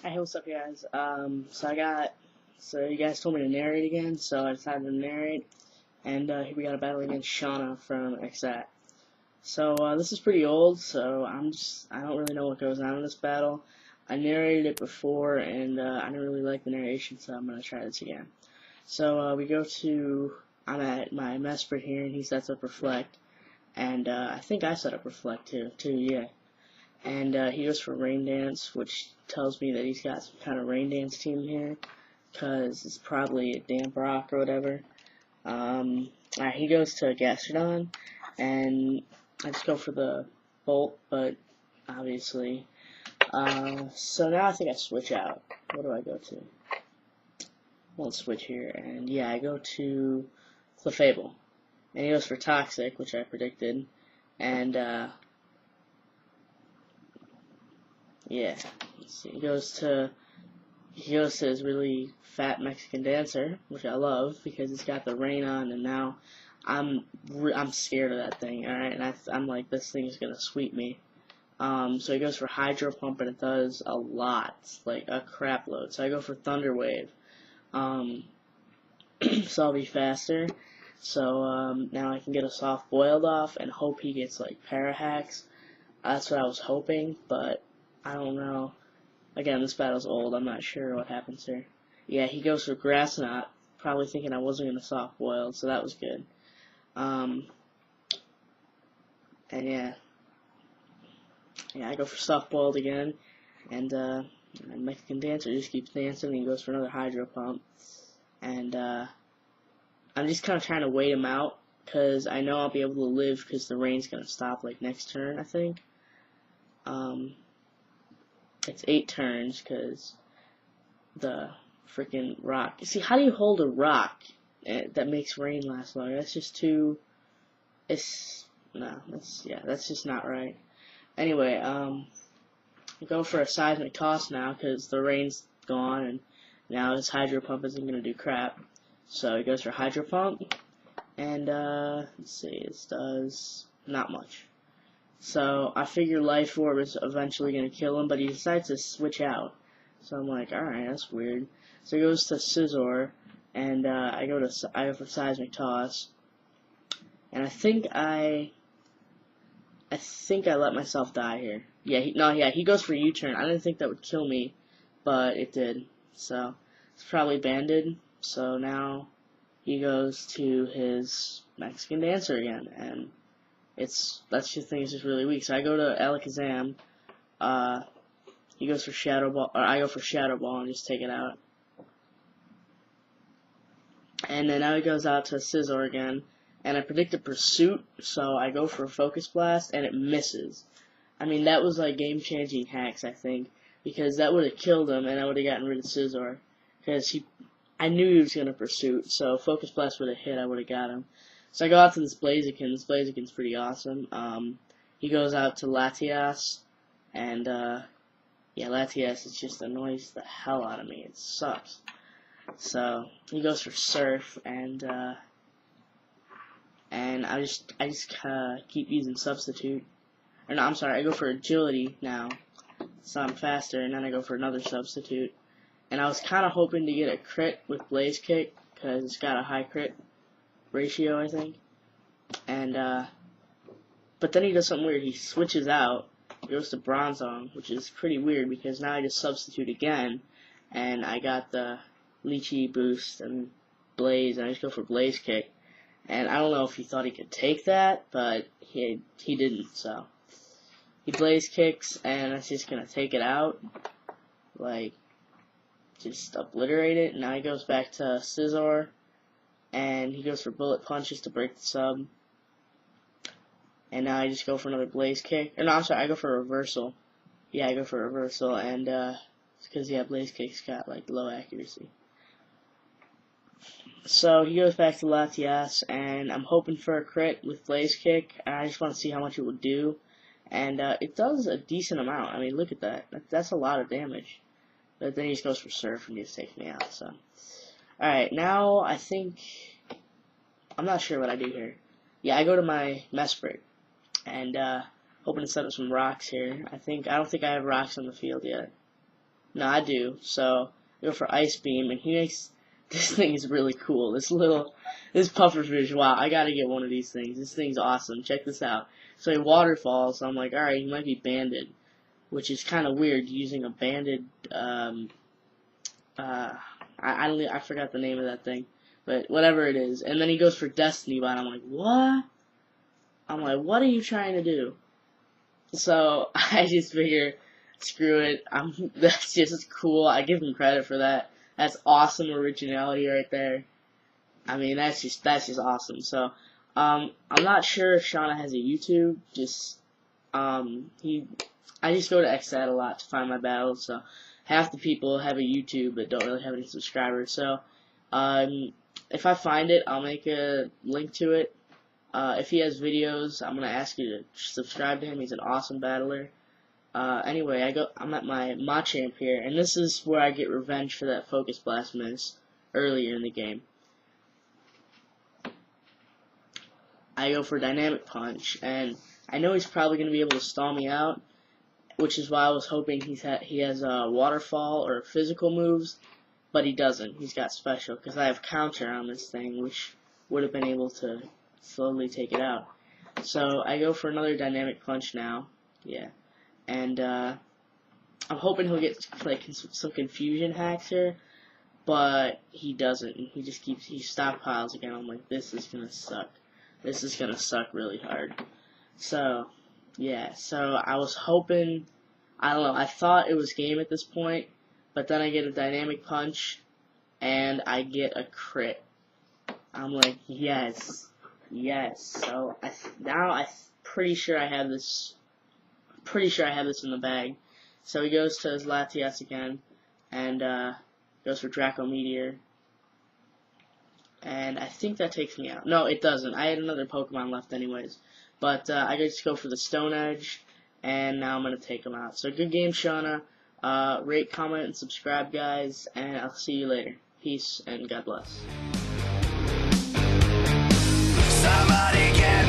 Hey, what's up, guys? So you guys told me to narrate again, so I decided to narrate, and here we got a battle against Shana from XAT. So, this is pretty old, so I don't really know what goes on in this battle. I narrated it before, and, I didn't really like the narration, so I'm gonna try this again. So, I'm at my Mesprit here, and he sets up Reflect, and, I think I set up Reflect too, yeah. And he goes for Rain Dance, which tells me that he's got some kind of Rain Dance team here, because it's probably a Damp Rock or whatever. Alright, he goes to Gastrodon, and I just go for the Bolt, but obviously. So now I think I switch out. What do I go to? Won't switch here, and yeah, I go to Clefable. And he goes for Toxic, which I predicted, and yeah, let's see. He goes to his really fat Mexican dancer, which I love because it's got the rain on, and now I'm scared of that thing. All right, and I'm like, this thing is gonna sweep me. So he goes for Hydro Pump, and it does a lot, like a crap load. So I go for Thunder Wave. So I'll be faster. So now I can get a soft boiled off and hope he gets like Parahacks. That's what I was hoping, but I don't know. Again, this battle's old. I'm not sure what happens here. Yeah, he goes for Grass Knot, probably thinking I wasn't going to soft boil, so that was good. And yeah, I go for soft boiled again, and Mexican Dancer just keeps dancing, and he goes for another Hydro Pump. And I'm just kind of trying to wait him out, because I know I'll be able to live, because the rain's going to stop like next turn, I think. It's 8 turns because the freaking rock. See, how do you hold a rock that makes rain last longer? That's just too. That's just not right. Anyway, go for a seismic toss now because the rain's gone and now his Hydro Pump isn't gonna do crap. So he goes for Hydro Pump, and let's see, it does not much. So I figure Life Orb is eventually going to kill him, but he decides to switch out. So I'm like, alright, that's weird. So he goes to Scizor, and I go for Seismic Toss. And I think I let myself die here. Yeah, he goes for U-turn. I didn't think that would kill me, but it did. So it's probably banded. So now he goes to his Mexican Dancer again, and that thing is just really weak. So I go to Alakazam. He goes for Shadow Ball, or I go for Shadow Ball and just take it out. And then now he goes out to Scizor again, and I predicted Pursuit, so I go for a Focus Blast, and it misses. I mean, that was like game-changing hacks, I think, because that would have killed him, and I would have gotten rid of Scizor, because I knew he was gonna Pursuit, so Focus Blast would have hit, I would have got him. So I go out to this Blaziken. This Blaziken's pretty awesome. He goes out to Latias, and yeah, Latias is just annoys the hell out of me. It sucks. So he goes for Surf, and I just keep using Substitute. Or no, I'm sorry, I go for Agility now, so I'm faster, and then I go for another Substitute. And I was kind of hoping to get a crit with Blaze Kick because it's got a high crit ratio, I think. And but then he does something weird. He switches out, goes to Bronzong, which is pretty weird because now I just substitute again, and I got the Lychee boost and Blaze, and I just go for Blaze Kick. And I don't know if he thought he could take that, but he didn't. So he Blaze Kicks, and that's just gonna take it out, like just obliterate it. And now he goes back to Scizor. And he goes for Bullet Punches to break the sub. And now I just go for another Blaze Kick. Or no, I'm sorry, I go for a Reversal. Yeah, I go for a Reversal, and it's because, yeah, Blaze Kick's got, like, low accuracy. So he goes back to Latias, and I'm hoping for a crit with Blaze Kick. And I just want to see how much it would do. And it does a decent amount. I mean, look at that. That's a lot of damage. But then he just goes for Surf and just takes me out, so. Alright, now I think, I'm not sure what I do here. Yeah, I go to my Mesprit, and hoping to set up some rocks here. I don't think I have rocks on the field yet. No, I do. So I go for Ice Beam, and he makes this thing is really cool. This pufferfish. Wow, I gotta get one of these things. This thing's awesome. Check this out. So he waterfalls. So I'm like, all right, he might be banded, which is kind of weird using a banded. I forgot the name of that thing, but whatever it is. And then he goes for Destiny Bond. I'm like, what? I'm like, what are you trying to do? So I just figure, screw it. That's just cool. I give him credit for that. That's awesome originality right there. I mean, that's just awesome. So I'm not sure if Shana has a YouTube. I just go to XStat a lot to find my battles. So half the people have a YouTube but don't really have any subscribers. So if I find it, I'll make a link to it. If he has videos, I'm gonna ask you to subscribe to him. He's an awesome battler. Anyway, I'm at my Machamp here, and this is where I get revenge for that Focus Blast miss earlier in the game. I go for Dynamic Punch, and I know he's probably gonna be able to stall me out, which is why I was hoping he has a Waterfall or physical moves, but he doesn't. He's got special, because I have counter on this thing, which would have been able to slowly take it out. So I go for another Dynamic Punch now. Yeah. And I'm hoping he'll get like some confusion hacks here, but he doesn't. He just he stockpiles again. I'm like, this is gonna suck. This is gonna suck really hard. So yeah. So I was hoping, I don't know. I thought it was game at this point, but then I get a Dynamic Punch, and I get a crit. I'm like, yes. So now I'm pretty sure I have this. Pretty sure I have this in the bag. So he goes to his Latias again, and goes for Draco Meteor. And I think that takes me out. No, it doesn't. I had another Pokemon left anyways. But I just go for the Stone Edge, and now I'm going to take him out. So good game, Shana. Rate, comment, and subscribe, guys, and I'll see you later. Peace, and God bless. Somebody get